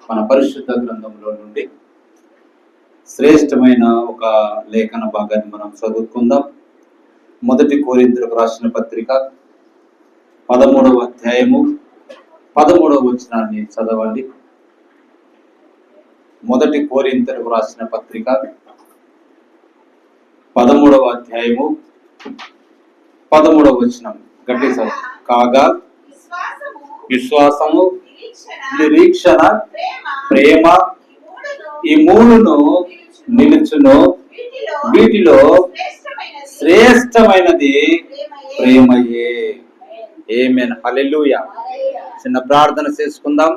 మన పరిశుద్ధ గ్రంథంలో నుండి శ్రేష్టమైన ఒక లేఖన భాగాన్ని మనం చదువుకుందాం. 1 కొరింథీయులకు రాసిన పత్రిక 13వ అధ్యాయము 13వ వచనాన్ని చదవండి. 1 కొరింథీయులకు రాసిన పత్రిక 13వ అధ్యాయము 13వ వచనం గట్టి కాగా విశ్వాసము, నిరీక్షణ, ప్రేమ ఈ మూడును నిలుచును. వీటిలో శ్రేష్టమైనది ప్రేమయే. ఆమేన్. హల్లెలూయా. చిన్న ప్రార్థన చేసుకుందాం.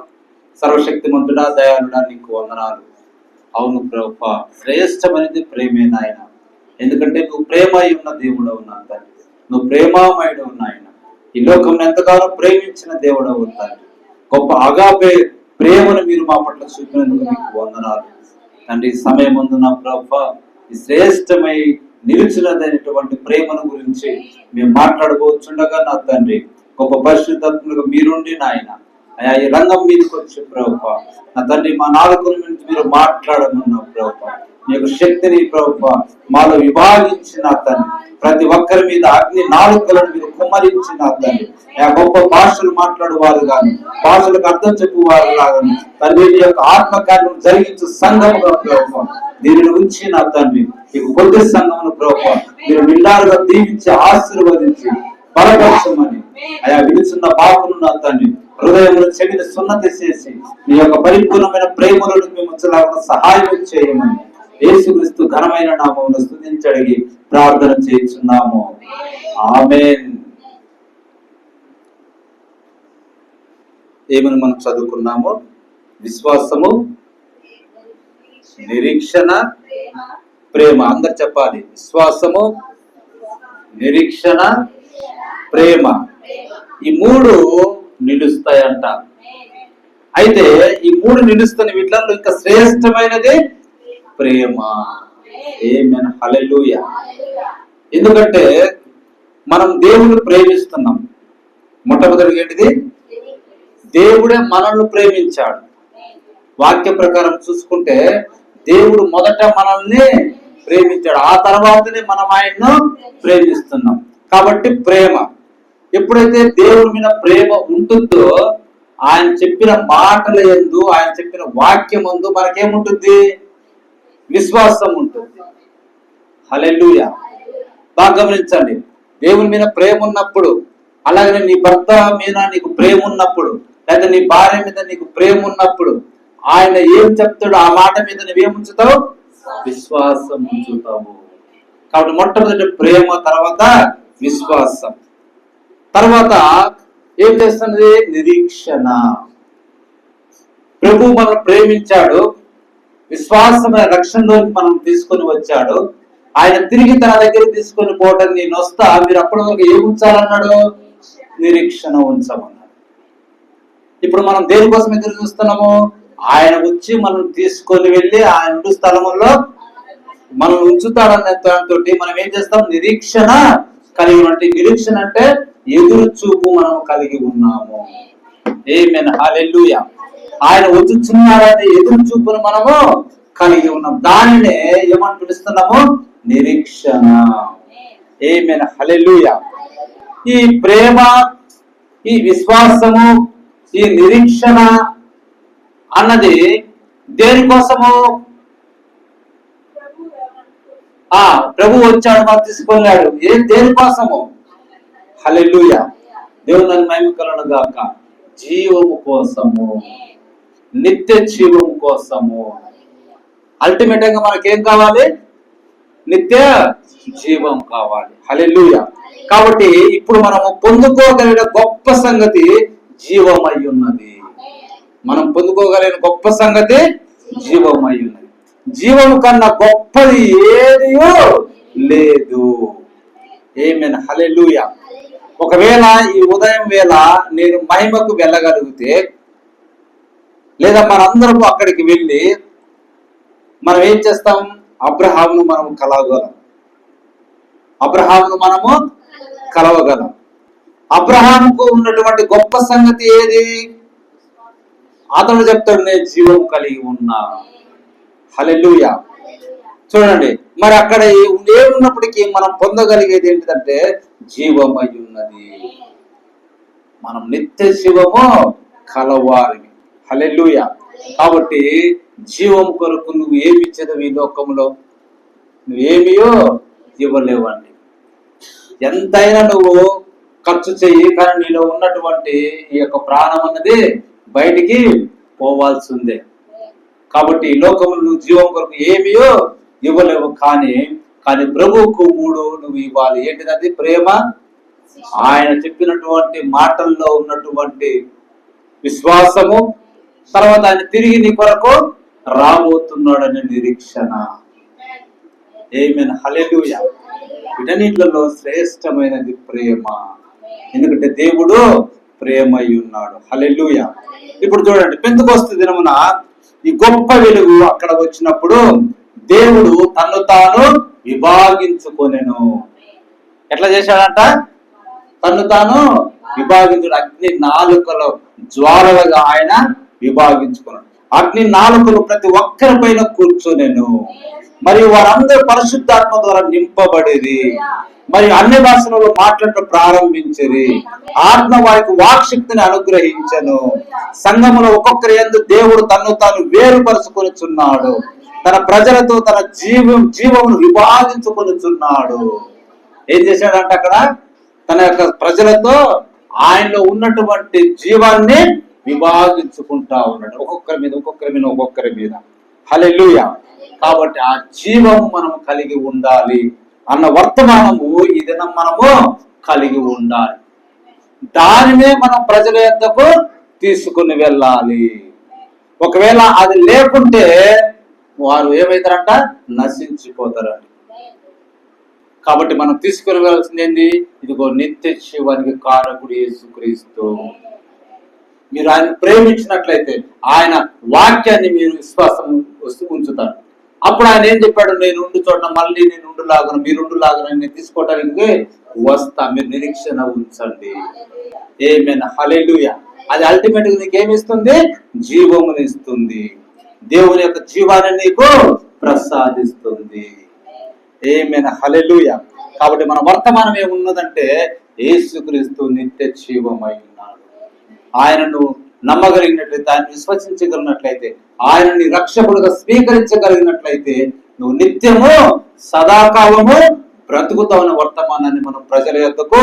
సర్వశక్తిమంతుడా, దయాళుడా, నీకు వందనాలు. అవును ప్రభువా, శ్రేష్టమైనది ప్రేమే నాయన. ఎందుకంటే నువ్వు ప్రేమ ఉన్న దేవుడు ఉన్నావు తండ్రి. నువ్వు ప్రేమామయుడు ఉన్నాయన. ఈ లోకం ఎంతగానో ప్రేమించిన దేవుడు అవుతాడు. గొప్ప అగాపే ప్రేమను మీరు మా పట్ల చూపినందుకు మీకు వందనాలు తండ్రి. సమయం ముందు నా ప్రభువా, ఈ శ్రేష్టమై నిలిచినదైనటువంటి ప్రేమను గురించి మేము మాట్లాడుకోవచ్చుండగా నా తండ్రి, గొప్ప పరిశుద్ధాత్మలుగా మీరుండి నాయన అయా ఈ రంగం మీదకి వచ్చి ప్రభువా నా తండ్రి, మా నాలుగుల నుంచి మీరు మాట్లాడమన్నా ప్రభువా, మీ యొక్క శక్తిని ప్రభువా మాలో విభాగించిన తండ్రి, ప్రతి ఒక్కరి మీద అగ్ని నాలుకలను మీరు కుమ్మరించిన తండ్రి, గొప్ప భాషలు మాట్లాడువారు కానీ భాషలకు అర్థం చెప్పువారు కానీ తండ్రి యొక్క ఆత్మకార్యం జరిగించు సంఘముగా ప్రభువా దీనిని ఉంచి నా తండ్రి ఈ కొద్ది సంఘమును ప్రభువా మీరు నిండారుగా దీవించి ఆశీర్వదించి బలపరచమని అయా విలుచున్న బాపును నా తండ్రి హృదయంలో చెవిని సున్నతి చేసి మీ యొక్క పరిపూర్ణమైన ప్రేమలను మేము ఉంచలాగా సహాయం చేయమని యేసుక్రీస్తు ఘనమైన నామమును స్తుతించడిగి ప్రార్థన చేస్తున్నాము. ఆమేన్. ఏమని మనం చదువుకున్నాము? విశ్వాసము, నిరీక్షణ, ప్రేమ. అందరు చెప్పాలి. విశ్వాసము, నిరీక్షణ, ప్రేమ. ఈ మూడు నిలుస్తాయంట. అయితే ఈ మూడు నిలుస్తున్న వీటిలో ఇంకా శ్రేష్టమైనది ప్రేమ. ఆమేన్. హల్లెలూయా. ఎందుకంటే మనం దేవుని ప్రేమిస్తున్నాం. మొట్టమొదటిగా ఏంటిది? దేవుడే మనల్ని ప్రేమించాడు. వాక్య ప్రకారం చూసుకుంటే దేవుడు మొదట మనల్ని ప్రేమించాడు, ఆ తర్వాతనే మనం ఆయన్ను ప్రేమిస్తున్నాం. కాబట్టి ప్రేమ. ఎప్పుడైతే దేవుడి మీద ప్రేమ ఉంటుందో ఆయన చెప్పిన మాటల యందు, ఆయన చెప్పిన వాక్యం యందు మనకేముంటుంది? విశ్వాసం ఉంటుంది. హల్లెలూయా. బాగా గమనించండి. దేవుని మీద ప్రేమ ఉన్నప్పుడు, అలాగే నీ భర్త మీద నీకు ప్రేమ ఉన్నప్పుడు, లేదా నీ భార్య మీద నీకు ప్రేమ ఉన్నప్పుడు ఆయన ఏం చెప్తాడో ఆ మాట మీద నువ్వేముంచుతావు? విశ్వాసం ఉంచుతావు. కాబట్టి మొట్టమొదటి ప్రేమ, తర్వాత విశ్వాసం, తర్వాత ఏం చేస్తున్నది? నిరీక్షణ. ప్రభు మనం ప్రేమించాడు, విశ్వాసమైన రక్షణలోకి మనం తీసుకొని వచ్చాడు. ఆయన తిరిగి తన దగ్గర తీసుకొని పోవటం నేను వస్తా, మీరు అప్పటి వరకు ఏం ఉంచాలన్నాడు? నిరీక్షణ ఉంచమన్నాడు. ఇప్పుడు మనం దేనికోసం ఎదురు చూస్తున్నాము? ఆయన వచ్చి మనం తీసుకొని వెళ్ళి ఆయన ఉండు స్థలములో మనం ఉంచుతాడన్న దాంతో మనం ఏం చేస్తాం? నిరీక్షణ కలిగి ఉంటే. నిరీక్షణ అంటే ఎదురు చూపు మనం కలిగి ఉన్నాము. ఆమేన్. హల్లెలూయా. ఆయన వచ్చుచున్నాడనే ఎదురు చూపును మనము కలిగి ఉన్నాం. దానినే ఏమని పిలుస్తున్నాము? నిరీక్షణ. ఆమేన్. హల్లెలూయా. ఈ ప్రేమ, ఈ విశ్వాసము, ఈ నిరీక్షణ అన్నది దేనికోసము? ప్రభు వచ్చాడు, మనం తీసుకున్నాడు. దేనికోసము? హల్లెలూయా. దేవుని మహిమ కలుగును గాక. జీవము కోసము, నిత్య జీవము కోసము. అల్టిమేట్ గా మనకేం కావాలి? నిత్య జీవం కావాలి. హల్లెలూయా. కాబట్టి ఇప్పుడు మనము పొందుకోగలిగిన గొప్ప సంగతి జీవమై ఉన్నది. మనం పొందుకోగలిగిన గొప్ప సంగతి జీవమై ఉన్నది. జీవము కన్నా గొప్పది ఏది లేదు. ఆమేన్. హల్లెలూయా. ఒకవేళ ఈ ఉదయం వేళ నేను మహిమకు వెళ్ళగలిగితే, లేదా మనందరం అక్కడికి వెళ్ళి మనం ఏం చేస్తాం? అబ్రహామును మనం కలవగలం. అబ్రహామును మనము కలవగలం. అబ్రహాముకు ఉన్నటువంటి గొప్ప సంగతి ఏది? అతడు చెప్తాడు, నేను జీవం కలిగి ఉన్నా. హల్లెలూయా. చూడండి, మరి అక్కడ ఏమున్నప్పటికీ మనం పొందగలిగేది ఏంటిదంటే జీవమై ఉన్నది. మనం నిత్య జీవము కలవారిని. హల్లెలూయా. కాబట్టి జీవం కొరకు నువ్వు ఏమి ఇచ్చేదవు ఈ లోకంలో? నువ్వేమియో ఇవ్వలేవండి. ఎంతైనా నువ్వు ఖర్చు చెయ్యి, కానీ నీలో ఉన్నటువంటి ఈ యొక్క ప్రాణం అన్నది బయటికి పోవాల్సిందే. కాబట్టి ఈ లోకంలో నువ్వు జీవం కొరకు ఏమియో ఇవ్వలేవు, కానీ ప్రభువుకు 3 నువ్వు ఇవ్వాలి. ఏంటిది? ప్రేమ, ఆయన చెప్పినటువంటి మాటల్లో ఉన్నటువంటి విశ్వాసము, తర్వాత ఆయన తిరిగి నీ కొరకు రాబోతున్నాడనే నిరీక్షణ. ఆమేన్. హల్లెలూయా. వీటన్నిటిలో శ్రేష్టమైనది ప్రేమ. ఎందుకంటే దేవుడు ప్రేమై ఉన్నాడు. హల్లెలూయా. ఇప్పుడు చూడండి, పెంతెకొస్తు దినమున ఈ గొప్ప వెలుగు అక్కడ వచ్చినప్పుడు దేవుడు తన్ను తాను విభాగించుకొనెను. ఎట్లా చేశాడంట? తన్ను తాను విభాగించుడు. అగ్ని నాలుకలో జ్వాలలుగా ఆయన విభాగించుకున్నాడు. అగ్ని నాలుకలు ప్రతి ఒక్కరి పైన కూర్చొనెను. మరియు వారందరూ పరిశుద్ధాత్మ ద్వారా నింపబడేది. మరియు అన్ని భాషలలో మాట్లాడటం ప్రారంభించేది. ఆత్మ వారికి వాక్శక్తిని అనుగ్రహించను. సంఘములో ఒక్కొక్కరి యందు దేవుడు తన్ను తాను వేరుపరుచుకొనిచున్నాడు. తన ప్రజలతో తన జీవమును విభాగించుకొనిచున్నాడు. ఏం చేశాడంటే అక్కడ తన యొక్క ప్రజలతో ఆయనలో ఉన్నటువంటి జీవాన్ని విభాగించుకుంటా ఉన్నాడు, ఒక్కొక్కరి మీద. హల్లెలూయా. కాబట్టి ఆ జీవము మనం కలిగి ఉండాలి అన్న వర్తమానము ఈ దినం మనము కలిగి ఉండాలి. దానినే మనం ప్రజల యొద్దకు తీసుకుని వెళ్ళాలి. ఒకవేళ అది లేకుంటే వారు ఏమైతారంట? నశించిపోతారండి. కాబట్టి మనం తీసుకుని వెళ్ళాల్సింది ఏంది? ఇదిగో నిత్య జీవానికి కారకుడు యేసుక్రీస్తు. మీరు ఆయన ప్రేమించినట్లయితే ఆయన వాక్యాన్ని మీరు విశ్వాసం ఉంచుతారు. అప్పుడు ఆయన ఏం చెప్పాడు? నేను ఉండు చోట మళ్ళీ నేను ఉండులాగును, మీరుండులాగును నేను తీసుకోవడానికి వస్తా, మీరు నిరీక్షణ ఉంచండి. ఆమేన్. హల్లెలూయా. అది అల్టిమేట్ గా నీకేమిస్తుంది? జీవమునిస్తుంది. దేవుని యొక్క జీవాన్ని నీకు ప్రసాదిస్తుంది. ఆమేన్. హల్లెలూయా. కాబట్టి మన వర్తమానం ఏమున్నదంటే యేసుక్రీస్తు నిత్య జీవమై ఉన్నాడు. ఆయనను నమ్మగలిగినట్లయితే, ఆయన విశ్వసించగలిగినట్లయితే, ఆయనని రక్షకుడుగా స్వీకరించగలిగినట్లయితే నువ్వు నిత్యము సదాకాలము బ్రతుకుతావన్న వర్తమానాన్ని మనం ప్రజల యొద్దకు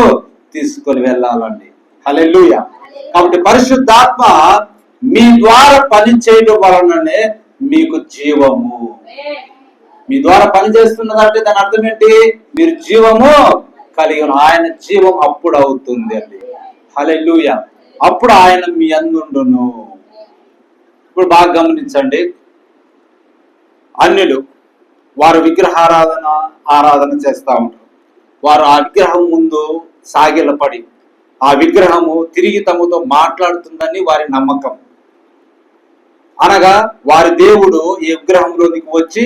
తీసుకొని వెళ్ళాలండి. హల్లెలూయా. కాబట్టి పరిశుద్ధాత్మ మీ ద్వారా పని చేయడం వలననే మీకు జీవము. మీ ద్వారా పని చేస్తున్నదంటే దాని అర్థం ఏంటి? మీరు జీవము కలిగి ఆయన జీవం అప్పుడు అవుతుంది అండి. హల్లెలూయా. అప్పుడు ఆయన మీ అందుండును. ఇప్పుడు బాగా గమనించండి, అన్యులు వారు ఆరాధన చేస్తూ ఉంటారు. వారు ఆ విగ్రహం ముందు సాగిలపడి ఆ విగ్రహము తిరిగి తమతో మాట్లాడుతుందని వారి నమ్మకం. అనగా వారి దేవుడు ఈ విగ్రహంలోనికి వచ్చి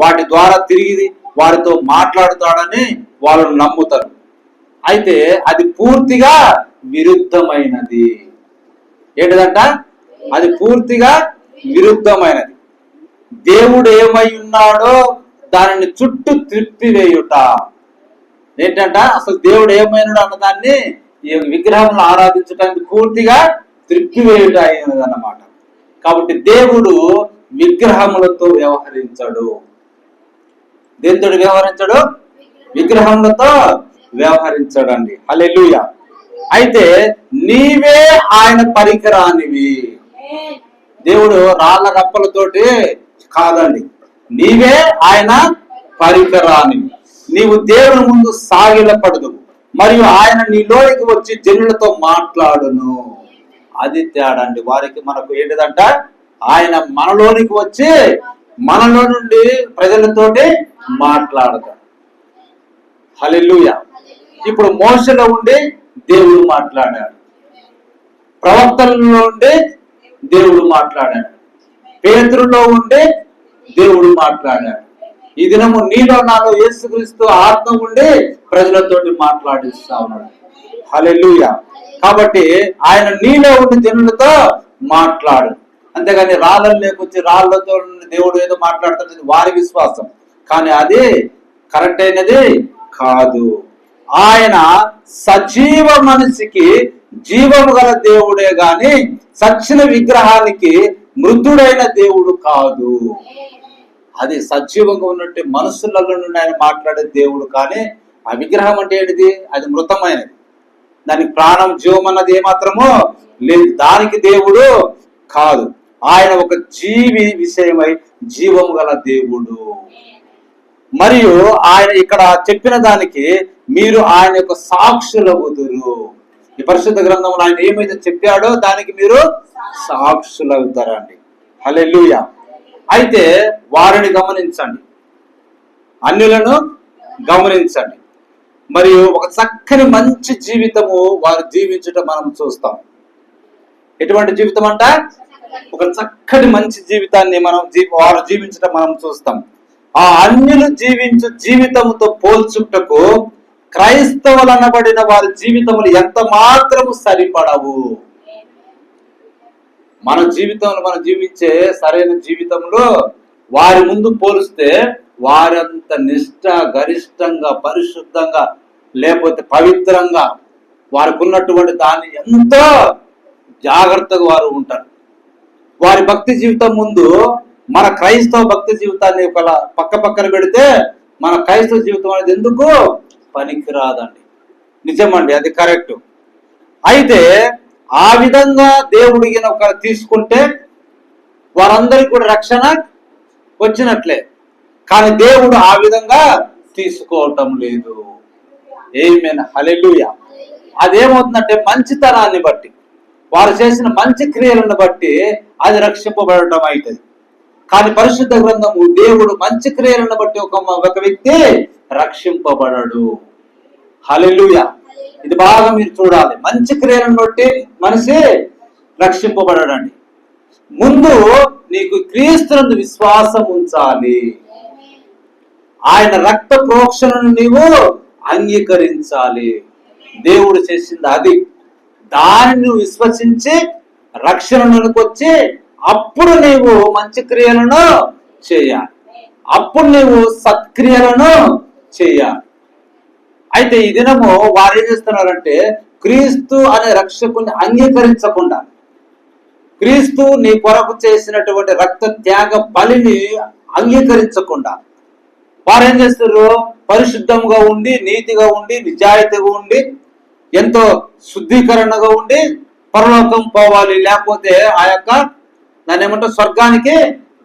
వాటి ద్వారా తిరిగి వారితో మాట్లాడుతాడని వాళ్ళు నమ్ముతారు. అయితే అది పూర్తిగా విరుద్ధమైనది. ఏంటిదంట? అది పూర్తిగా విరుద్ధమైనది. దేవుడు ఏమై ఉన్నాడో దానిని చుట్టూ త్రిప్పివేయుట. ఏంటంట? అసలు దేవుడు ఏమైనాడు అన్నదాన్ని ఈ విగ్రహంలో ఆరాధించడానికి పూర్తిగా త్రిప్పివేయుట అయినది అన్నమాట. కాబట్టి దేవుడు విగ్రహములతో వ్యవహరించడు. దేనితో వ్యవహరించడు? విగ్రహములతో వ్యవహరించడండి. హల్లెలూయా. అయితే నీవే ఆయన పరికరానివి. దేవుడు రాళ్ళ రప్పలతోటి కాదండి, నీవే ఆయన పరికరానివి. నీవు దేవుని ముందు సాగిలపడదు, మరియు ఆయన నీలోనికి వచ్చి జనులతో మాట్లాడును. అది తేడా అండి. వారికి మనకు ఏంటిదంట? ఆయన మనలోనికి వచ్చి మనలో నుండి ప్రజలతోటి మాట్లాడతాడు. హల్లెలూయా. ఇప్పుడు మోషేలో ఉండి దేవుడు మాట్లాడాడు, ప్రవక్తలలో ఉండి దేవుడు మాట్లాడాడు, పేతురులో ఉండి దేవుడు మాట్లాడాడు. ఈ దినము నీలో నాలో యేసుక్రీస్తు ఆత్మ ఉండి ప్రజలతోటి మాట్లాడిస్తా ఉన్నాడు. హల్లెలూయా. కాబట్టి ఆయన నీలో ఉండి జనులతో మాట్లాడు. అంతేగాని రాళ్ళని లేకొచ్చి రాళ్లతో దేవుడు ఏదో మాట్లాడుతున్నది వారి విశ్వాసం, కానీ అది కరెక్ట్ అయినది కాదు. ఆయన సజీవ మనిషికి జీవము గల దేవుడే గాని సచ్చిన విగ్రహానికి మృతుడైన దేవుడు కాదు. అది సజీవంగా ఉన్నట్టు మనుషులలో నుండి ఆయన మాట్లాడే దేవుడు, కానీ ఆ విగ్రహం అంటే ఏంటిది? అది మృతమైనది, దానికి ప్రాణం జీవం అన్నది ఏమాత్రమో లేదు, దానికి దేవుడు కాదు. ఆయన ఒక జీవి విషయమై జీవము గల దేవుడు. మరియు ఆయన ఇక్కడ చెప్పిన దానికి మీరు ఆయన యొక్క సాక్షులవుదురు. ఈ పరిశుద్ధ గ్రంథంలో ఆయన ఏమైతే చెప్పాడో దానికి మీరు సాక్షులవుతారండి. హల్లెలూయా. అయితే వారిని గమనించండి, అన్యులను గమనించండి. మరియు ఒక చక్కని మంచి జీవితము వారు జీవించటం మనం చూస్తాం. ఎటువంటి జీవితం అంట? ఒక చక్కటి మంచి జీవితాన్ని వారు జీవించటం మనం చూస్తాం. ఆ అన్యులు జీవించు జీవితముతో పోల్చుటకు క్రైస్తవులు అనబడిన వారి జీవితములు ఎంత మాత్రము సరిపడవు. మన జీవితంలో మనం జీవించే సరైన జీవితంలో వారి ముందు పోలిస్తే వారంత నిష్ఠ గరిష్టంగా పరిశుద్ధంగా లేకపోతే పవిత్రంగా వారికి ఉన్నటువంటి దాన్ని ఎంతో జాగ్రత్తగా వారు ఉంటారు. వారి భక్తి జీవితం ముందు మన క్రైస్తవ భక్తి జీవితాన్ని ఒక పక్కన పెడితే మన క్రైస్తవ జీవితం అనేది ఎందుకు పనికిరాదండి. నిజమండి, అది కరెక్ట్. అయితే ఆ విధంగా దేవుడికి ఒక తీసుకుంటే వారందరికీ కూడా రక్షణ వచ్చినట్లే, కానీ దేవుడు ఆ విధంగా తీసుకోవటం లేదు. ఆమేన్, హల్లెలూయా. అదేమవుతుందంటే మంచితనాన్ని బట్టి, వారు చేసిన మంచి క్రియలను బట్టి అది రక్షింపబడటం అవుతుంది. కానీ పరిశుద్ధ గ్రంథము దేవుడు మంచి క్రియలను బట్టి ఒక వ్యక్తి రక్షింపబడడు. హల్లెలూయా. ఇది బాగా మీరు చూడాలి. మంచి క్రియలను బట్టి మనిషి రక్షింపబడడండి. ముందు నీకు క్రీస్తునందు విశ్వాసం ఉంచాలి. ఆయన రక్త ప్రోక్షణను నీవు అంగీకరించాలి. దేవుడు చేసింది అది. దాన్ని నువ్వు విశ్వసించి రక్షణలోకి వచ్చి అప్పుడు నీవు మంచి క్రియలను చేయాలి, అప్పుడు నీవు సత్క్రియలను చేయాలి. అయితే ఈ దినము వారు ఏం చేస్తున్నారంటే క్రీస్తు అనే రక్షకుని అంగీకరించకుండా, క్రీస్తు నీ కొరకు చేసినటువంటి రక్త త్యాగ బలిని అంగీకరించకుండా వారు ఏం చేస్తారు? పరిశుద్ధంగా ఉండి, నీతిగా ఉండి, నిజాయితీగా ఉండి, ఎంతో శుద్ధీకరణగా ఉండి పరలోకం పోవాలి, లేకపోతే ఆ యొక్క దాన్ని ఏమంటారు స్వర్గానికి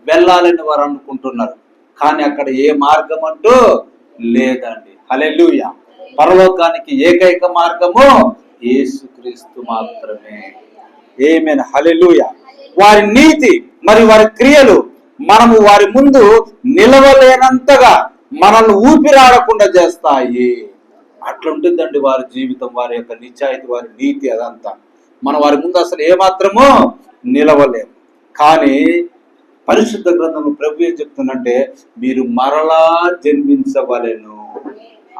వెళ్ళాలని వారు అనుకుంటున్నారు. కానీ అక్కడ ఏ మార్గం అంటూ లేదండి. హల్లెలూయా. పరలోకానికి ఏకైక మార్గము యేసుక్రీస్తు మాత్రమే. ఆమేన్, హల్లెలూయా. వారి నీతి మరియు వారి క్రియలు మనము వారి ముందు నిలవలేనంతగా మనల్ని ఊపిరాడకుండా చేస్తాయి. అట్లుంటుందండి వారి జీవితం, వారి యొక్క నిజాయితీ, వారి నీతి, అదంతా మనం వారి ముందు అసలు ఏమాత్రమో నిలవలేము. కానీ పరిశుద్ధ గ్రంథము ప్రభు ఏం చెప్తుందంటే మీరు మరలా జన్మించవలెను.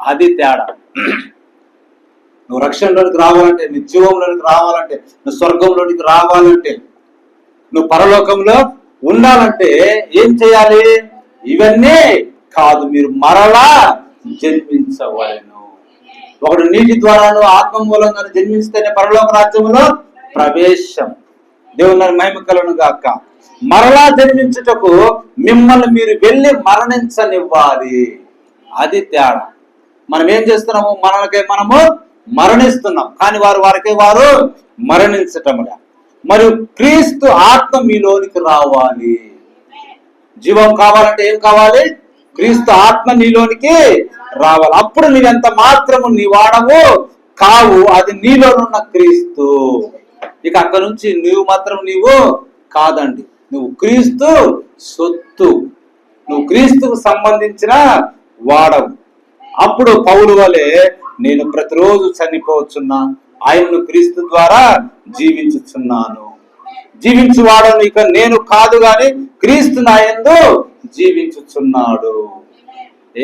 అది తేడా. నువ్వు రక్షణలోనికి రావాలంటే, నీ జీవంలోనికి రావాలంటే, నువ్వు స్వర్గంలోనికి రావాలంటే, నువ్వు పరలోకంలో ఉండాలంటే ఏం చేయాలి? ఇవన్నీ కాదు, మీరు మరలా జన్మించవలెను. ఒకడు నీటి ద్వారాను ఆత్మ మూలంగా జన్మిస్తేనే పరలోక రాజ్యంలో ప్రవేశం. దేవుని మహిమ కలుగును గాక. మరలా జన్మించుటకు మిమ్మల్ని మీరు వెళ్ళి మరణించనివ్వాలి. అది తేడా. మనం ఏం చేస్తున్నాము? మనము మరణిస్తున్నాం, కానీ వారికే వారు మరణించటముగా. మరియు క్రీస్తు ఆత్మ మీలోనికి రావాలి. జీవం కావాలంటే ఏం కావాలి? క్రీస్తు ఆత్మ నీలోనికి రావాలి. అప్పుడు నీవెంత మాత్రము నీ వాడవు కావు, అది నీలోనున్న క్రీస్తు. ఇక అక్కడ నుంచి నువ్వు మాత్రం నీవు కాదండి, నువ్వు క్రీస్తు సొత్తు, నువ్వు క్రీస్తుకు సంబంధించిన వాడవు. అప్పుడు పౌలు వలె నేను ప్రతిరోజు చనిపోవచ్చున్నా, ఆయనను క్రీస్తు ద్వారా జీవించుచున్నాను. జీవించువాడను ఇక నేను కాదు గాని క్రీస్తు నా యందు జీవించుచున్నాడు.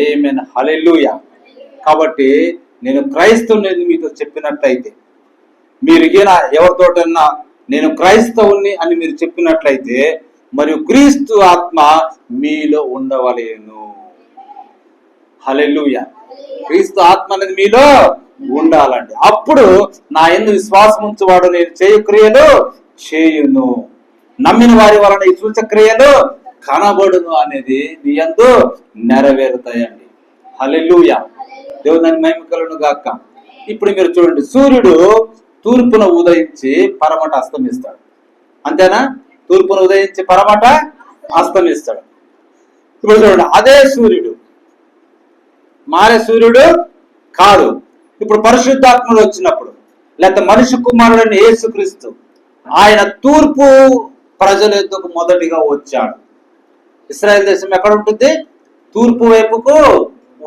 ఆమేన్, హల్లెలూయా. కాబట్టి నేను క్రైస్తవుని మీతో చెప్పినట్లయితే మీరు ఎవరితోటన్నా నేను క్రైస్తవుని అని మీరు చెప్పినట్లయితే మరియు క్రీస్తు ఆత్మ మీలో ఉండవలేను. హల్లెలూయా. క్రీస్తు ఆత్మ అనేది మీలో ఉండాలండి. అప్పుడు నా యందు విశ్వాసం ఉంచువాడు నేను చేయు క్రియలు చేయును, నమ్మిన వారి వలన ఈ సూచక్రియలు కనబడును అనేది మీ యందు నెరవేరుతాయండి. హల్లెలూయా. దేవుని మహిమ కలుగును గాక. ఇప్పుడు మీరు చూడండి, సూర్యుడు తూర్పున ఉదయించి పరమట అస్తమిస్తాడు. అంతేనా? తూర్పున ఉదయించి పరమట అస్తమిస్తాడు. ఇప్పుడు చూడండి, అదే సూర్యుడు మారే సూర్యుడు కాదు. ఇప్పుడు పరిశుద్ధాత్ముడు వచ్చినప్పుడు, లేకపోతే మనిషి కుమారుడైన యేసుక్రీస్తు ఆయన తూర్పు ప్రజల యొద్దకు మొదటిగా వచ్చాడు. ఇశ్రాయేల్ దేశం ఎక్కడ ఉంటుంది? తూర్పు వైపుకు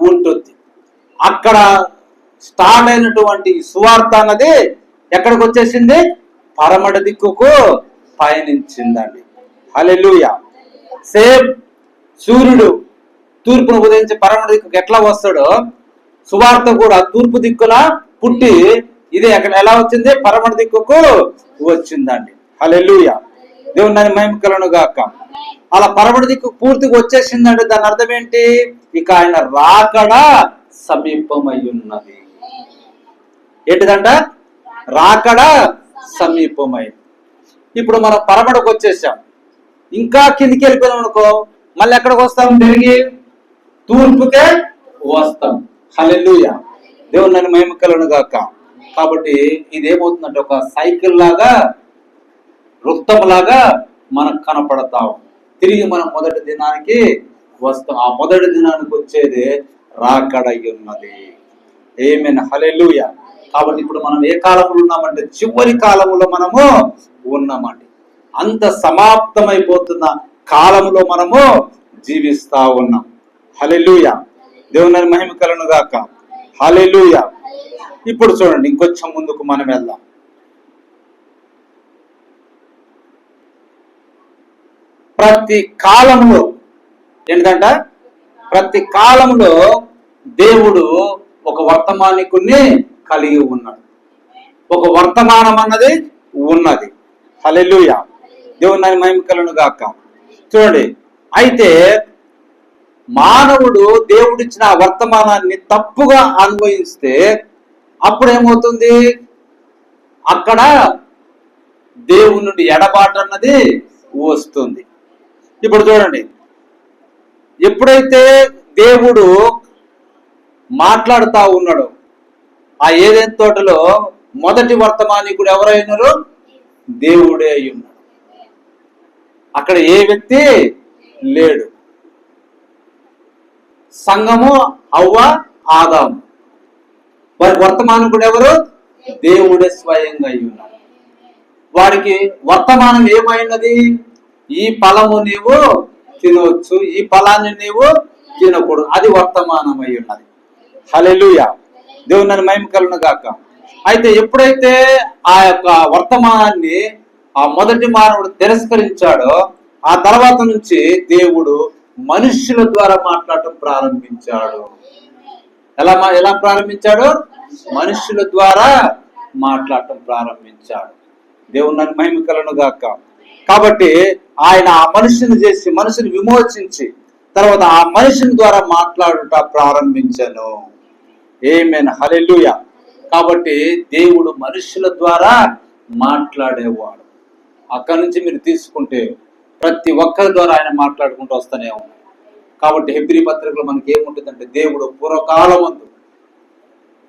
ఉంటుంది. అక్కడ స్టార్ట్ అయినటువంటి సువార్త అన్నది ఎక్కడికి వచ్చేసింది? పరమట దిక్కుకు పయనించిందండి. హల్లెలూయా. సేమ్ సూర్యుడు తూర్పును ఉదయించి పరమట దిక్కుకు ఎట్లా వస్తాడో, సువార్త కూడా తూర్పు దిక్కున పుట్టి ఇది ఎక్కడ ఎలా వచ్చింది? పరమట దిక్కుకు వచ్చిందండి. హల్లెలూయా. దేవుని దాని మహిమ కలుగును గాక. అలా పరమట దిక్కు పూర్తిగా వచ్చేసిందంటే దాని అర్థం ఏంటి? ఇక ఆయన రాకడ సమీపమై ఉన్నది. ఏంటిదంట? రాకడ సమీపమై. ఇప్పుడు మనం పరమటకు వచ్చేసాం, ఇంకా కిందికి వెళ్ళిపోయాం అనుకో, మళ్ళీ ఎక్కడికి వస్తాం? తిరిగి తూర్పుకే వస్తాం. హల్లెలూయా. దేవుని నన్ను మహిమ కలుగును గాక. కాబట్టి ఇదేమవుతుందంటే ఒక సైకిల్ లాగా, వృత్తం లాగా మనకు కనపడతాం. తిరిగి మనం మొదటి దినానికి వస్తాం. ఆ మొదటి దినానికి వచ్చేది రాకడై ఉన్నది. ఆమేన్. హల్లెలూయా. కాబట్టి ఇప్పుడు మనం ఏ కాలంలో ఉన్నామంటే చివరి కాలంలో మనము ఉన్నామండి. అంత సమాప్తమైపోతున్న కాలంలో మనము జీవిస్తా ఉన్నాం. హల్లెలూయా. దేవుని మహిమ కలుగును గాక. హల్లెలూయా. ఇప్పుడు చూడండి, ఇంకొంచెం ముందుకు మనం వెళ్దాం. ప్రతి కాలంలో ఏంటంట? ప్రతి కాలంలో దేవుడు ఒక వర్తమానికుని కలిగి ఉన్నాడు. ఒక వర్తమానం అన్నది ఉన్నది. హల్లెలూయా. దేవుని మహిమ కలుగును గాక. చూడండి, అయితే మానవుడు దేవుడిచ్చిన ఆ వర్తమానాన్ని తప్పుగా అన్వయిస్తే అప్పుడు ఏమవుతుంది? అక్కడ దేవుని నుండి ఎడబాటు అన్నది వస్తుంది. ఇప్పుడు చూడండి, ఎప్పుడైతే దేవుడు మాట్లాడుతా ఉన్నాడో ఆ ఏదెన్ తోటలో మొదటి వర్తమానికుడు ఎవరైనారు? దేవుడే అయి ఉన్నాడు. అక్కడ ఏ వ్యక్తి లేడు. సంఘము హవ్వ, ఆదాము. వారి వర్తమానికుడు ఎవరు? దేవుడే స్వయంగా అయి ఉన్నాడు. వాడికి వర్తమానం ఏమైనది? ఈ ఫలము నీవు తినవచ్చు, ఈ ఫలాన్ని నీవు తినకూడదు. అది వర్తమానం అయి ఉన్నది. హల్లెలూయా. దేవుని మహిమ కలుగును గాక. అయితే ఎప్పుడైతే ఆ యొక్క వర్తమానాన్ని ఆ మొదటి మానవుడు తిరస్కరించాడో ఆ తర్వాత నుంచి దేవుడు మనుష్యుల ద్వారా మాట్లాడటం ప్రారంభించాడు. ఎలా ప్రారంభించాడు? మనుష్యుల ద్వారా మాట్లాడటం ప్రారంభించాడు. దేవుని మహిమ కలుగును గాక. కాబట్టి ఆయన ఆ మనుషుని చేసి, మనుషుని విమోచించి తర్వాత ఆ మనుషుని ద్వారా మాట్లాడుట ప్రారంభించాను. ఆమేన్. హల్లెలూయా. కాబట్టి దేవుడు మనుషుల ద్వారా మాట్లాడేవాడు. అక్కడి నుంచి మీరు తీసుకుంటే ప్రతి ఒక్కరి ద్వారా ఆయన మాట్లాడుకుంటూ వస్తూనే ఉన్నాడు. కాబట్టి హెబ్రీ పత్రికలో మనకి ఏముంటుందంటే, దేవుడు పూర్వకాలమందు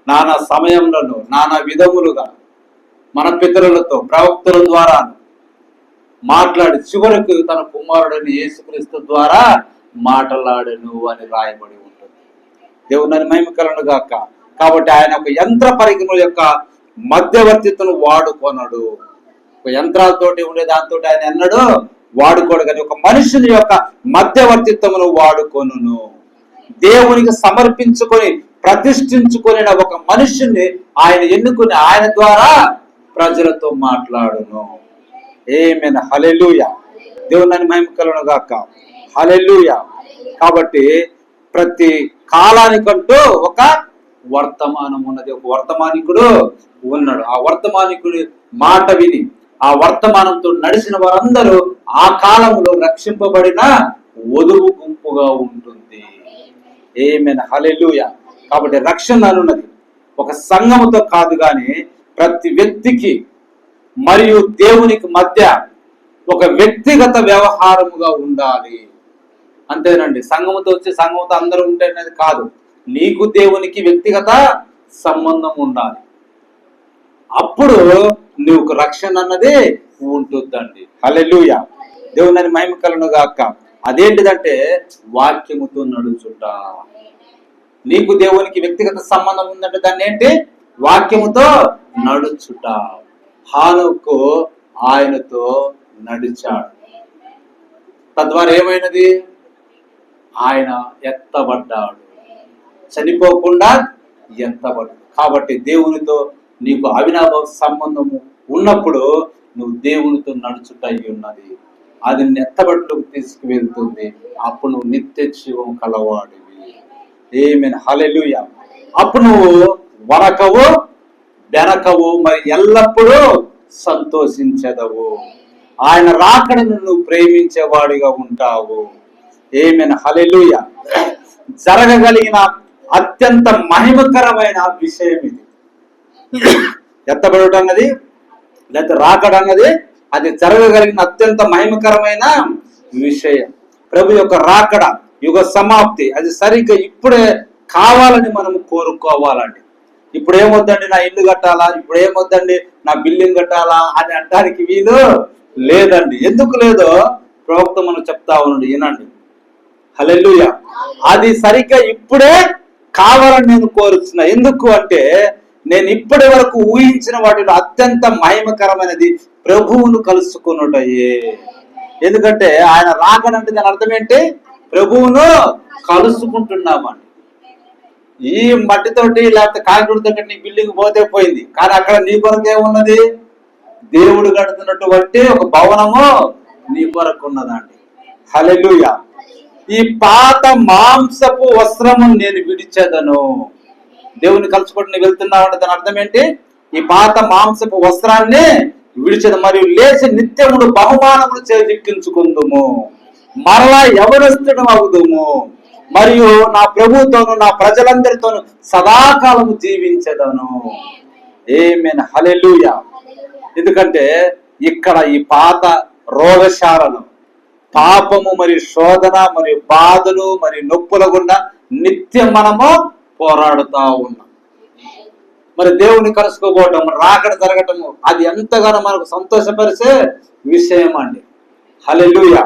నానా సమయంలో నానా విధములుగా మన పితరులతో ప్రవక్తల ద్వారా మాట్లాడి చివరకు తన కుమారుడని యేసుక్రీస్తు ద్వారా మాట్లాడను అని రాయబడి ఉంటుంది. దేవుని మహిమ కలుగును గాక. కాబట్టి ఆయన ఒక యంత్ర పరికరం యొక్క మధ్యవర్తిత్వను వాడుకొనడు. ఒక యంత్రాలతోటి ఉండే దాంతో ఆయన అన్నాడు వాడుకోడు, కానీ ఒక మనుషుని యొక్క మధ్యవర్తిత్వమును వాడుకొనును. దేవునికి సమర్పించుకొని ప్రతిష్ఠించుకొని ఒక మనుషుని ఆయన ఎన్నుకుని ఆయన ద్వారా ప్రజలతో మాట్లాడును. ఆమేన్. హల్లెలూయా. దేవుని మహిమ కలుగును గాక. హల్లెలూయా. కాబట్టి ప్రతి కాలానికంటూ ఒక వర్తమానం ఉన్నది, ఒక వర్తమానికుడు ఉన్నాడు. ఆ వర్తమానికుడి మాట విని ఆ వర్తమానంతో నడిచిన వారందరూ ఆ కాలంలో రక్షింపబడిన వధువు గుంపుగా ఉంటుంది. ఆమేన్, హల్లెలూయా. కాబట్టి రక్షణ అనున్నది ఒక సంఘముతో కాదు కానీ ప్రతి వ్యక్తికి మరియు దేవునికి మధ్య ఒక వ్యక్తిగత వ్యవహారముగా ఉండాలి. అంతేనండి. సంఘముతో వచ్చి సంఘముతో అందరూ ఉంటే అనేది కాదు, నీకు దేవునికి వ్యక్తిగత సంబంధం ఉండాలి. అప్పుడు నీకు రక్షణ అన్నది ఉంటుందండి. హల్లెలూయా. దేవుని మహిమ కలుగును గాక. అదేంటిదంటే వాక్యముతో నడుచుట. నీకు దేవునికి వ్యక్తిగత సంబంధం ఉందంటే దాన్ని ఏంటి? వాక్యముతో నడుచుట. హానోకు ఆయనతో నడిచాడు. తద్వారా ఏమైనది? ఆయన ఎత్తబడ్డాడు, చనిపోకుండా ఎత్తబడ్డాడు. కాబట్టి దేవునితో నీకు అవినాభావ సంబంధము ఉన్నప్పుడు నువ్వు దేవునితో నడుచుట ఉన్నది. అది ఎత్తబట్టుకు తీసుకువెళ్తుంది. అప్పుడు నువ్వు నిత్య జీవం కలవాడివి. ఆమేన్, హల్లెలూయా. అప్పుడు నువ్వు వరకవు వెనకవు, మరి ఎల్లప్పుడూ సంతోషించదవు. ఆయన రాకడను నువ్వు ప్రేమించేవాడిగా ఉంటావు. ఆమేన్, హల్లెలూయా. జరగగలిగిన అత్యంత మహిమకరమైన విషయం ఇది. ఎత్తబడటం అన్నది లేకపోతే రాకడం అన్నది అది జరగగలిగిన అత్యంత మహిమకరమైన విషయం. ప్రభు యొక్క రాకడ, యుగ సమాప్తి అది సరిగ్గా ఇప్పుడే కావాలని మనం కోరుకోవాలండి. ఇప్పుడు ఏమొద్దండి నా ఇల్లు కట్టాలా, ఇప్పుడు ఏమొద్దండి నా బిల్డింగ్ కట్టాలా అని అనడానికి వీలు లేదండి. ఎందుకు లేదో ప్రవక్త మనం చెప్తా ఉన్నాడు, వినండి. హల్లెలూయా. అది సరిగ్గా ఇప్పుడే కావాలని నేను కోరుతున్నా. ఎందుకు అంటే నేను ఇప్పటి వరకు ఊహించిన వాటిలో అత్యంత మహిమకరమైనది ప్రభువును కలుసుకున్నటయే. ఎందుకంటే ఆయన రాకడంటే దాని అర్థం ఏంటి? ప్రభువును కలుసుకుంటున్నామండి. ఈ మట్టితోటి లేకపోతే కాంక్రీట్ తోటి నీ బిల్డింగ్ పోతే పోయింది, కానీ అక్కడ నీ కొరకు ఏమున్నది? దేవుడు కడుతున్నటువంటి ఒక భవనము నీ కొరకు ఉన్నదండి. హల్లెలూయా. ఈ పాత మాంసపు వస్త్రము నేను విడిచెదను. దేవుని కలుసుకోవడం నువ్వు వెళ్తున్నావు అంటే దాని అర్థం ఏంటి? ఈ పాత మాంసపు వస్త్రాన్ని విడిచెద మరియు లేచి నిత్యముడు బహుమానములు చేజిక్కించుకుందుము, మరలా యవనస్తుడు అవుదుము, మరియు నా ప్రభుతోను నా ప్రజలందరితోను సదాకాలము జీవించదను. ఆమేన్, హల్లెలూయా. ఎందుకంటే ఇక్కడ ఈ పాత రోగశాలను పాపము మరియు శోధన మరియు బాధలు మరియు నొప్పుల గుండా నిత్యం మనము పోరాడుతా ఉన్నాం. మరి దేవుని కలుసుకోబోవటం, రాకడ జరగటము అది ఎంతగానో మనకు సంతోషపరిచే విషయం అండి. హల్లెలూయా.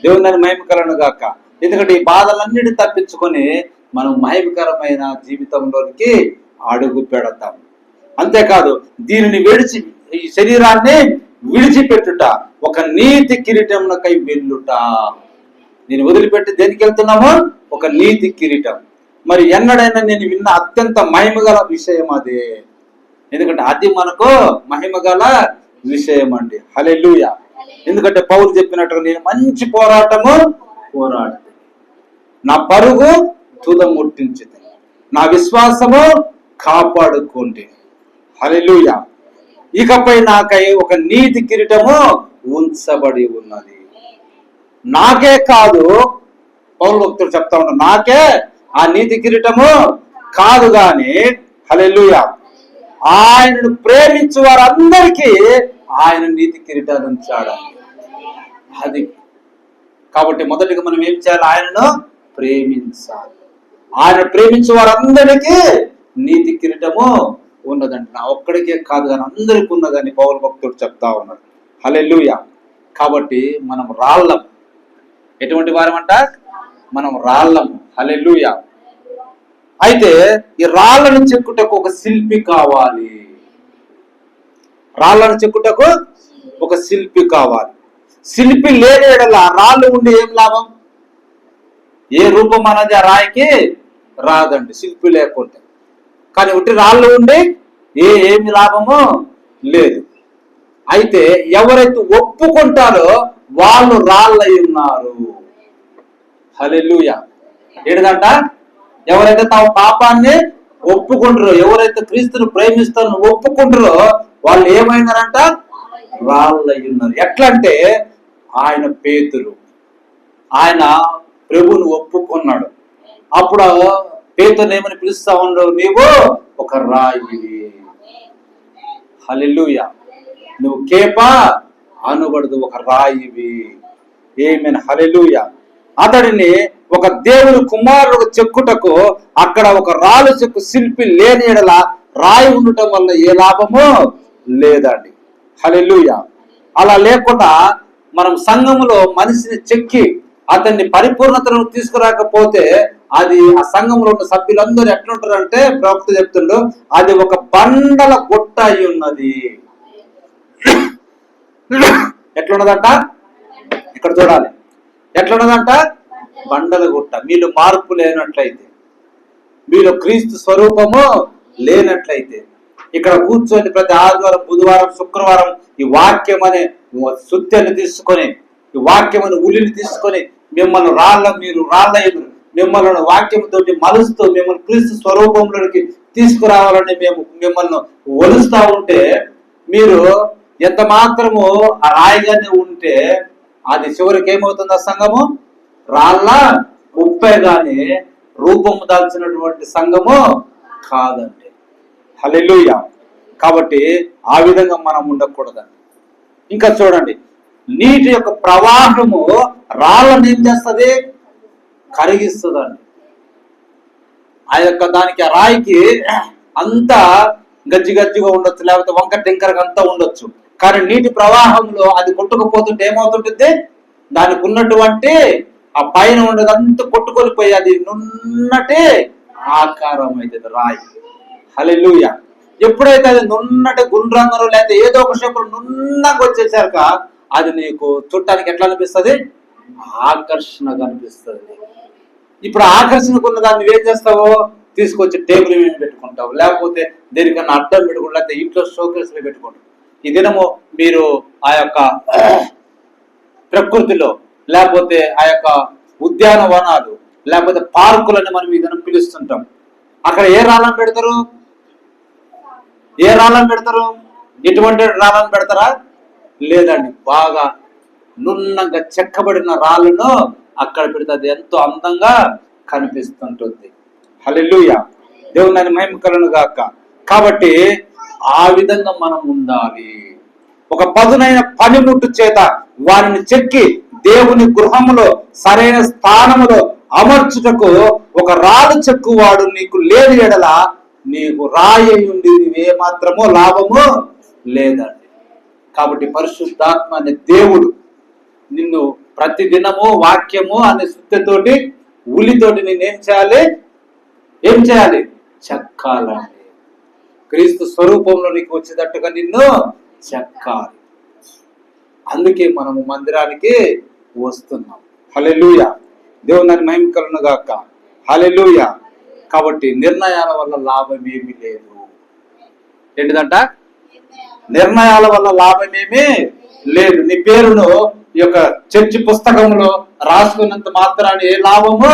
దేవుని మహిమ కలుగును గాక. ఎందుకంటే ఈ బాధలన్నిటిని తప్పించుకొని మనం మహిమకరమైన జీవితంలోనికి అడుగు పెడతాం. అంతేకాదు దీనిని విడిచి, ఈ శరీరాన్ని విడిచిపెట్టుట ఒక నీతి కిరీటమునకై వెళ్ళుట. నేను వదిలిపెట్టి దేనికి వెళ్తున్నామో ఒక నీతి కిరీటం. మరి ఎన్నడైనా నేను విన్న అత్యంత మహిమగల విషయం అదే. ఎందుకంటే అది మనకు మహిమగల విషయం అండి. హల్లెలూయా. ఎందుకంటే పౌలు చెప్పినట్టుగా నేను మంచి పోరాటము పోరాడు, నా పరుగు తుదముట్టించింది, నా విశ్వాసము కాపాడుకోండి. హల్లెలూయా. ఇకపై నాకై ఒక నీతి కిరీటము ఉంచబడి ఉన్నది. నాకే కాదు, పౌలు భక్తుడు చెప్తా ఉన్నాడు, నాకే ఆ నీతి కిరీటము కాదు గాని, హల్లెలూయా, ఆయనను ప్రేమించు వారందరికీ ఆయన నీతి కిరీటాన్ని ఉంచాడు. అది కాబట్టి మొదటిగా మనం ఏం చేయాలి? ఆయనను ప్రేమించాలి. ఆయన ప్రేమించే వారందరికీ నీతి కిరీటము ఉన్నదంట. నా ఒక్కడికే కాదు కానీ అందరికీ ఉన్నదని పౌలు భక్తుడు చెప్తా ఉన్నాడు. హల్లెలూయా. కాబట్టి మనం రాళ్ళం. ఎటువంటి వారమంట? మనం రాళ్ళము. హల్లెలూయా. అయితే ఈ రాళ్ళను చెక్కుటకు ఒక శిల్పి కావాలి. రాళ్ళను చెక్కుటకు ఒక శిల్పి కావాలి. శిల్పి లేని ఎడల రాళ్ళు ఉండి ఏం లాభం? ఏ రూపం అనేది ఆ రాయికి రాదండి శిల్పి లేకుంటే. కానీ ఉట్టి రాళ్ళు ఉండి ఏమి లాభమో లేదు. అయితే ఎవరైతే ఒప్పుకుంటారో వాళ్ళు రాళ్ళై ఉన్నారు. హల్లెలూయా. ఏంటంట? ఎవరైతే తమ పాపాన్ని ఒప్పుకుంటారో, ఎవరైతే క్రీస్తును ప్రేమిస్తారో ఒప్పుకుంటారో వాళ్ళు ఏమైనారంట? రాళ్ళై ఉన్నారు. ఎట్లా అంటే ఆయన పేతురు, ఆయన ప్రభువును ఒప్పుకున్నాడు. అప్పుడు పేతురుని ఏమని పిలుస్తా ఉన్నాడు? నీవు ఒక రాయివి. హల్లెలూయా. నువ్వు కేపా అనబడదు, ఒక రాయివి. ఆమేన్. హల్లెలూయా. అతడిని ఒక దేవుని కుమారుడు చెక్కుటకు అక్కడ ఒక రాళ్ళు చెక్కు శిల్పి లేని ఎడల రాయి ఉండటం వల్ల ఏ లాభము లేదండి. హల్లెలూయా. అలా లేకుండా మనం సంఘములో మనిషిని చెక్కి అతన్ని పరిపూర్ణతను తీసుకురాకపోతే అది ఆ సంఘంలో ఉన్న సభ్యులందరూ ఎట్లుంటారంటే, ప్రవక్త చెప్తుండో, అది ఒక బండల గుట్ట అయి ఉన్నది. ఎట్లున్నదంట? ఇక్కడ చూడాలి. ఎట్లున్నదంట? బండల గుట్ట. మీలో మార్పు లేనట్లయితే, మీలో క్రీస్తు స్వరూపము లేనట్లయితే, ఇక్కడ కూర్చొని ప్రతి ఆదివారం, బుధవారం, శుక్రవారం ఈ వాక్యం అనే సుత్యాన్ని తీసుకొని, ఈ వాక్యం అనే ఉలిని తీసుకొని మిమ్మల్ని మీరు రాళ్ళ మిమ్మల్ని వాక్యంతో మలుస్తూ మిమ్మల్ని క్రీస్తు స్వరూపంలోకి తీసుకురావాలని మేము మిమ్మల్ని ఒలుస్తా ఉంటే, మీరు ఎంత మాత్రము ఆ రాయిగానే ఉంటే అది చివరికి ఏమవుతుంది? ఆ సంఘము రాళ్ళ ఉప్పే గాని రూపము దాల్చినటువంటి సంఘము కాదండి. హల్లెలూయా. కాబట్టి ఆ విధంగా మనం ఉండకూడదండి. ఇంకా చూడండి, నీటి యొక్క ప్రవాహము రాళ్ళని ఏం చేస్తుంది? కరిగిస్తుందండి. ఆ యొక్క దానికి ఆ రాయికి అంతా గజ్జిగా ఉండొచ్చు, లేకపోతే వంక టింకరగా అంతా ఉండొచ్చు. కానీ నీటి ప్రవాహంలో అది కొట్టుకుపోతుంటే ఏమవుతుంటుంది? దానికి ఉన్నటువంటి ఆ పైన ఉండదంతా కొట్టుకొని పోయి అది నున్నటి ఆకారం అవుతుంది రాయి. హల్లెలూయా. ఎప్పుడైతే అది నున్నటి గుండ్రంగను లేకపోతే ఏదో ఒక షేపులో నున్నగా వచ్చేసాక అది నీకు చుట్టానికి ఎట్లా అనిపిస్తుంది? ఆకర్షణగా అనిపిస్తుంది. ఇప్పుడు ఆకర్షణకున్న దాన్ని నువ్వేం చేస్తావు? తీసుకొచ్చి టేబుల్ మీద పెట్టుకుంటావు, లేకపోతే దేనికన్నా అడ్డం పెట్టుకుంటావు, లేకపోతే ఇంట్లో షోకేస్లో పెట్టుకుంటావు. ఈ దినము మీరు ఆ యొక్క ప్రకృతిలో, లేకపోతే ఆ యొక్క ఉద్యానవనాలు, లేకపోతే పార్కులని మనం ఈ దినం పిలుస్తుంటాం. అక్కడ ఏ రాళ్ళని పెడతారు? ఏ రాళ్ళని పెడతారు? ఎటువంటి రాళ్ళని పెడతారా? లేదండి, బాగా నున్నంగా చెక్కబడిన రాళ్ళను అక్కడ పెడితే అది ఎంతో అందంగా కనిపిస్తుంటుంది. హల్లెలూయా. దేవుని మహిమ కలుగును గాక. కాబట్టి ఆ విధంగా మనం ఉండాలి. ఒక పదునైన పనిముట్టు చేత వారిని చెక్కి దేవుని గృహములో సరైన స్థానములో అమర్చుటకు ఒక రాళ్ళు చెక్కువాడు నీకు లేని ఎడల నీకు రాయి ఉండి ఏ మాత్రమో లాభము లేదండి. కాబట్టి పరిశుద్ధాత్మ అనే దేవుడు నిన్ను ప్రతి దినము వాక్యము అనే సుత్తతోటి ఉలితోటి నేనేం చేయాలి? ఏం చేయాలి? చెక్కాలండి. క్రీస్తు స్వరూపంలో నీకు వచ్చేటట్టుగా నిన్ను చెక్కాలి. అందుకే మనము మందిరానికి వస్తున్నాం. హల్లెలూయా. దేవుని మహిమ కలుగును గాక. హల్లెలూయా. కాబట్టి నిర్ణయాల వల్ల లాభం ఏమీ లేదు. ఏంటిదంట? నిర్ణయాల వల్ల లాభం ఏమీ లేదు. నీ పేరును ఈ యొక్క చర్చి పుస్తకంలో రాసుకున్నంత మాత్రాన్ని ఏ లాభము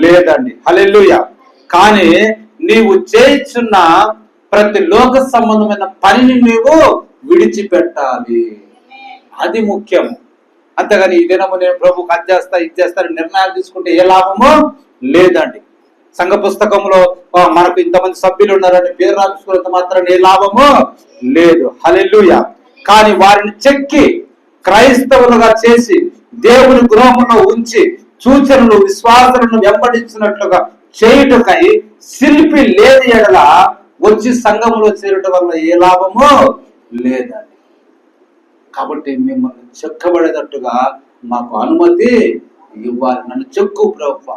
లేదండి. హల్లెలూయా. కానీ నీవు చేస్తున్న ప్రతి లోక సంబంధమైన పనిని నీవు విడిచిపెట్టాలి. అది ముఖ్యం. అంతేగాని ఈ దినము నేను ప్రభుకు అది చేస్తా ఇది చేస్తాను నిర్ణయాలు తీసుకుంటే ఏ లాభము లేదండి. సంఘ పుస్తకంలో మనకు ఇంతమంది సభ్యులు ఉన్నారని పేరు రాసుకున్నంత మాత్రం ఏ లాభము లేదు. హల్లెలూయా. కానీ వారిని చెక్కి క్రైస్తవులుగా చేసి దేవుని గృహంలో ఉంచి సూచనలు విశ్వాసాలను వెంబడించినట్లుగా చేయుటకై శిల్పి లేని ఎడల వచ్చి సంఘములో చేరటం వల్ల ఏ లాభము లేదండి. కాబట్టి మిమ్మల్ని చెక్కబడేటట్టుగా మాకు అనుమతి ఇవ్వాలి. నన్ను చెక్కు ప్రభువా,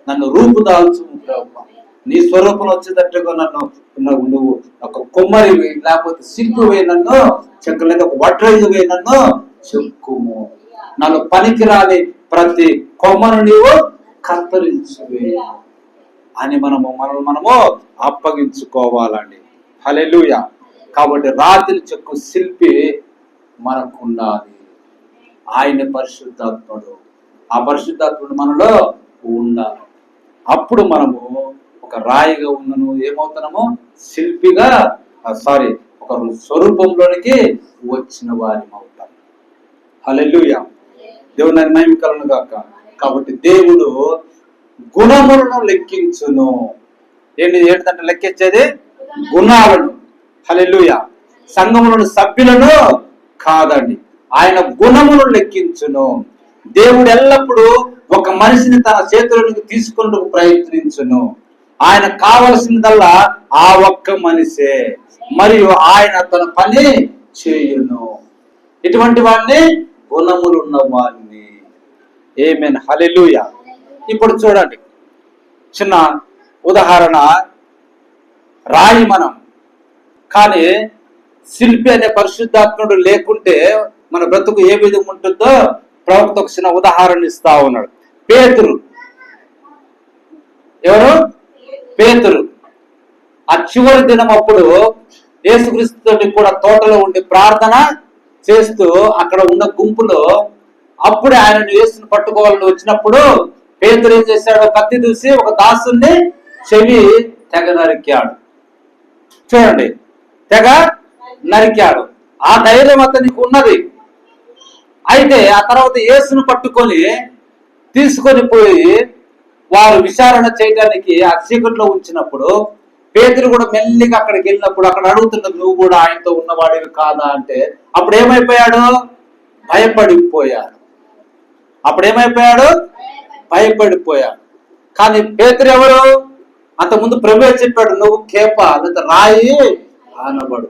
నన్ను రూపుదాల్చు ప్రభువా, నీ స్వరూపం వచ్చేటట్టుగా నువ్వు ఒక కొమ్మరి లేకపోతే సిగ్గు వేయి, నన్ను చెక్కలేదు ఒక వడ్రైజు వేయి, నన్ను చెక్కుము. నన్ను పనికిరాని ప్రతి కొమ్మను నీవు కత్తిరించువే అని మనము అప్పగించుకోవాలండి. హల్లెలూయా. కాబట్టి రాత్రి చెక్కు శిల్పి మనకు ఉండాలి. ఆయన పరిశుద్ధాత్ముడు. ఆ పరిశుద్ధాత్ముడు మనలో ఉండాలి. అప్పుడు మనము ఒక రాయిగా ఉన్నను ఏమవుతున్నాము? శిల్పిగా ఒక ఒకరు స్వరూపంలోనికి వచ్చిన వారి అవుతాం. హల్లెలూయా. దేవుని మహిమ కలుగును గాక. కాబట్టి దేవుడు గుణములను లెక్కించును. ఏంటంటే లెక్కించేది గుణాలను. హల్లెలూయా. సంఘములను సభ్యులను కాదండి, ఆయన గుణములను లెక్కించును. దేవుడు ఎల్లప్పుడూ ఒక మనిషిని తన చేతులకు తీసుకునేందుకు ప్రయత్నించును. ఆయన కావలసిందల్లా ఆ ఒక్క మనిషే, మరియు ఆయన తన పని చేయును. ఇటువంటి వాడిని గుణములున్న వాడిని. ఆమేన్. హల్లెలూయా. ఇప్పుడు చూడండి, చిన్న ఉదాహరణ. రాయి మనం, కానీ శిల్పి అనే పరిశుద్ధాత్ముడు లేకుంటే మన బ్రతుకు ఏ విధంగా ఉంటుందో ప్రవక్త ఒక చిన్న ఉదాహరణ ఇస్తా ఉన్నాడు. పేతురు. ఎవరు? పేతురు. ఆ చివరి దినం అప్పుడు యేసుక్రీస్తుతో కూడా తోటలో ఉండి ప్రార్థన చేస్తూ అక్కడ ఉన్న గుంపులో అప్పుడే ఆయనను యేసుని పట్టుకోవాలని వచ్చినప్పుడు పేతురు ఏం చేశాడు? కత్తి దూసి ఒక దాసుని చెవి తెగ నరికాడు. చూడండి, తెగ నరికాడు. ఆ ధైర్యం అతనికి ఉన్నది. అయితే ఆ తర్వాత యేసును పట్టుకొని తీసుకొని పోయి వారు విచారణ చేయడానికి ఆ చీకట్లో ఉంచినప్పుడు పేతురు కూడా మెల్లిగా అక్కడికి వెళ్ళినప్పుడు అక్కడ అడుగుతున్నది, నువ్వు కూడా ఆయనతో ఉన్నవాడివి కాదా అంటే అప్పుడు ఏమైపోయాడు? భయపడిపోయాడు. భయపడిపోయాడు. కానీ పేతురు ఎవరు? అంతకుముందు ప్రభువే చెప్పాడు, నువ్వు కేప లేదా రాయి అనబడు.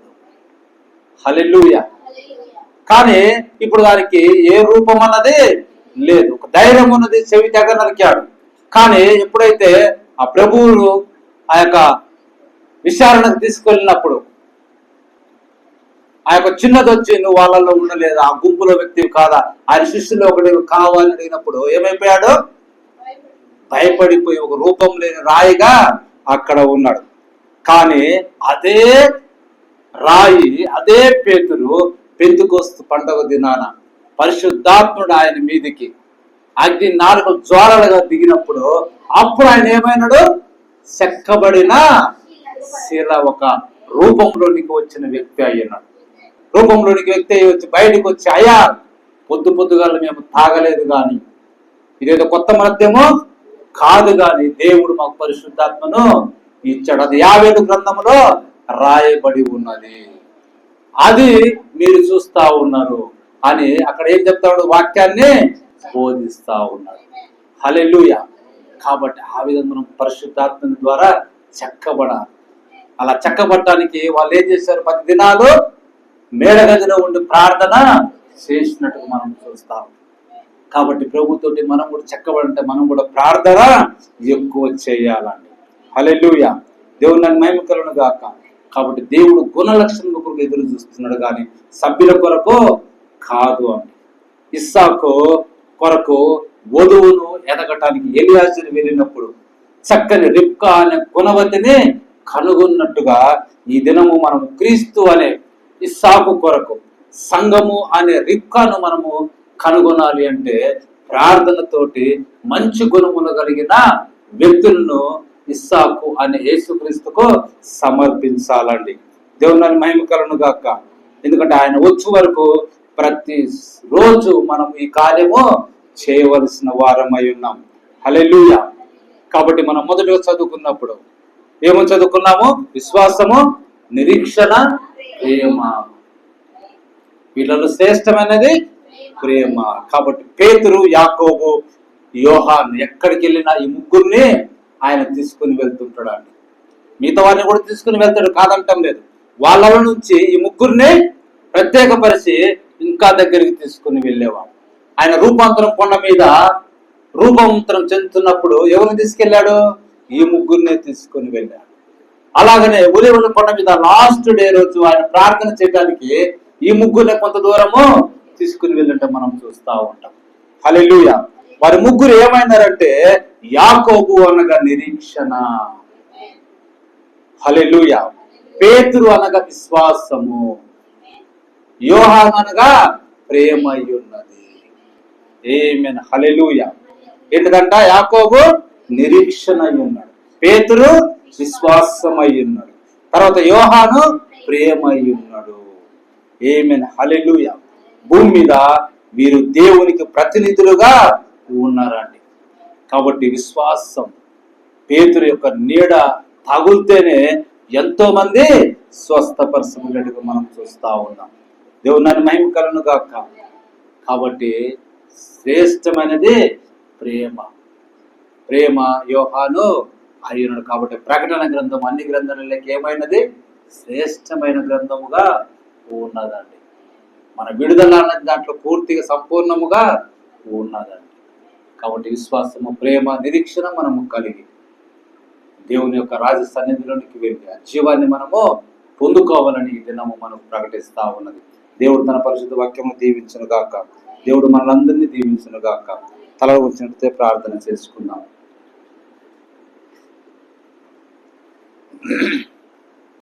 హల్లెలూయా. కానీ ఇప్పుడు వారికి ఏ రూపం అన్నది లేదు, ఒక ధైర్యం ఉన్నది. చెవి తెగ నరికాడు. కానీ ఎప్పుడైతే ఆ ప్రభువులు ఆ యొక్క విచారణకు తీసుకెళ్ళినప్పుడు ఆ యొక్క చిన్నది వచ్చి, నువ్వు వాళ్ళలో ఉండలేదు, ఆ గుంపులో వ్యక్తివి కాదా, ఆయన శిష్యులో ఒకటి కావాలని అడిగినప్పుడు ఏమైపోయాడు? భయపడిపోయి ఒక రూపం లేని రాయిగా అక్కడ ఉన్నాడు. కానీ అదే రాయి, అదే పేతురు పెంతెకొస్తు పండుగ దినాన పరిశుద్ధాత్ముడు ఆయన మీదికి అగ్ని 4 జ్వాలలుగా దిగినప్పుడు అప్పుడు ఆయన ఏమైనాడు? చెక్కబడిన శిల, ఒక రూపంలోనికి వచ్చిన వ్యక్తి అయ్యాడు. రూపంలోనికి వ్యక్తి అయ్యి వచ్చి బయటికి వచ్చి, అయ్యా పొద్దుగాల మేము తాగలేదు కానీ, ఇదేదో కొత్త మద్యమో కాదు కానీ దేవుడు మాకు పరిశుద్ధాత్మను ఇచ్చాడు, అది యావేలు గ్రంథంలో రాయబడి ఉన్నది, అది మీరు చూస్తా ఉన్నారు అని అక్కడ ఏం చెప్తాడు? వాక్యాన్ని బోధిస్తా ఉన్నాడు. హల్లెలూయా. కాబట్టి ఆ విధంగా మనం పరిశుద్ధాత్మ ద్వారా చెక్కబడాలి. అలా చెక్కబడటానికి వాళ్ళు ఏం చేశారు? 10 దినాలు మేడగదిలో ఉండి ప్రార్థన చేసినట్టు మనం చూస్తాం. కాబట్టి ప్రభుతోటి మనం కూడా చెక్కబడంటే మనం కూడా ప్రార్థన ఎక్కువ చేయాలండి. హల్లెలూయా. దేవుని నాకు మహిమ కలుగును గాక. కాబట్టి దేవుడు గుణ లక్షణం కొరకు ఎదురు చూస్తున్నాడు కానీ సభ్యుల కొరకు కాదు అని. ఇస్సాకు కొరకు వధువును ఎదగటానికి ఎలియాజరు వెళ్ళినప్పుడు చక్కని రిబ్కా అనే గుణవతిని కనుగొన్నట్టుగా ఈ దినము మనము క్రీస్తు అనే ఇస్సాకు కొరకు సంఘము అనే రిబ్కాను మనము కనుగొనాలి అంటే ప్రార్థనతోటి మంచి గుణములు కలిగిన వ్యక్తులను ఇస్సాకు అనే యేసుక్రీస్తుకు సమర్పించాలండి. దేవుని మహిమ కలుగును గాక. ఎందుకంటే ఆయన వచ్చే వరకు ప్రతి రోజు మనం ఈ కార్యము చేయవలసిన వారమై ఉన్నాం. హల్లెలూయా. కాబట్టి మనం మొదటిగా చదువుకున్నప్పుడు ఏమని చదువుకున్నాము? విశ్వాసము, నిరీక్షణ, ప్రేమ. వీళ్ళలో శ్రేష్టమైనది ప్రేమ. కాబట్టి పేతురు, యాకోబు, యోహాను ఎక్కడికి వెళ్ళినా ఈ ముగ్గురిని ఆయన తీసుకుని వెళ్తుంటాడు అండి. మిగతా వారిని కూడా తీసుకుని వెళ్తాడు, కాదంటం లేదు. వాళ్ళ నుంచి ఈ ముగ్గురిని ప్రత్యేకపరిచి ఇంకా దగ్గరికి తీసుకుని వెళ్ళేవాడు. ఆయన రూపాంతరం కొండ మీద రూపాంతరం చెందుతున్నప్పుడు ఎవరిని తీసుకెళ్లాడు? ఈ ముగ్గురిని తీసుకుని వెళ్ళాడు. అలాగనే ఒలీవల కొండ మీద లాస్ట్ డే రోజు ఆయన ప్రార్థన చేయడానికి ఈ ముగ్గురిని కొంత దూరము తీసుకుని వెళ్ళంటే మనం చూస్తా ఉంటాం. హల్లెలూయా. వారి ముగ్గురు ఏమైనారంటే యాకోబు అనగా నిరీక్షణ, హల్లెలూయా. పేతురు అనగా విశ్వాసము, యోహాను అనగా ప్రేమ ఉన్నది. ఆమేన్. హల్లెలూయా. ఎందుకంట యాకోబు నిరీక్షణ అయి ఉన్నాడు, పేతురు విశ్వాసం అయి ఉన్నాడు, తర్వాత యోహాను ప్రేమ అయి ఉన్నాడు. ఆమేన్, హల్లెలూయా. భూమి మీద వీరు దేవునికి ప్రతినిధులుగా ఉన్నారండి. కాబట్టి విశ్వాసం, పేతురు యొక్క నీడ తగులుతేనే ఎంతో మంది స్వస్థపరచబడినట్టుగా మనం చూస్తా ఉన్నాం. దేవుని నామమునకు మహిమ కలుగును గాక. కాబట్టి శ్రేష్టమైనది ప్రేమ. ప్రేమ యోహాను అయ్యున్నాడు. కాబట్టి ప్రకటన గ్రంథం అన్ని గ్రంథాలకి ఏమైనది? శ్రేష్టమైన గ్రంథముగా ఉన్నదండి. మన విడుదల అన్నది దాంట్లో పూర్తిగా సంపూర్ణముగా ఉన్నదండి. కాబట్టి విశ్వాసము, ప్రేమ, నిరీక్షణ మనము కలిగి దేవుని యొక్క రాజ సన్నిధిలోనికి వెళ్ళి ఆ జీవాన్ని మనము పొందుకోవాలని ఈ దినము మనం ప్రకటిస్తా ఉన్నది. దేవుడు తన పరిశుద్ధ వాక్యము దీవించును గాక. దేవుడు మనలందరినీ దీవించును గాక. తల వచ్చినట్లయితే ప్రార్థన చేసుకుందాం.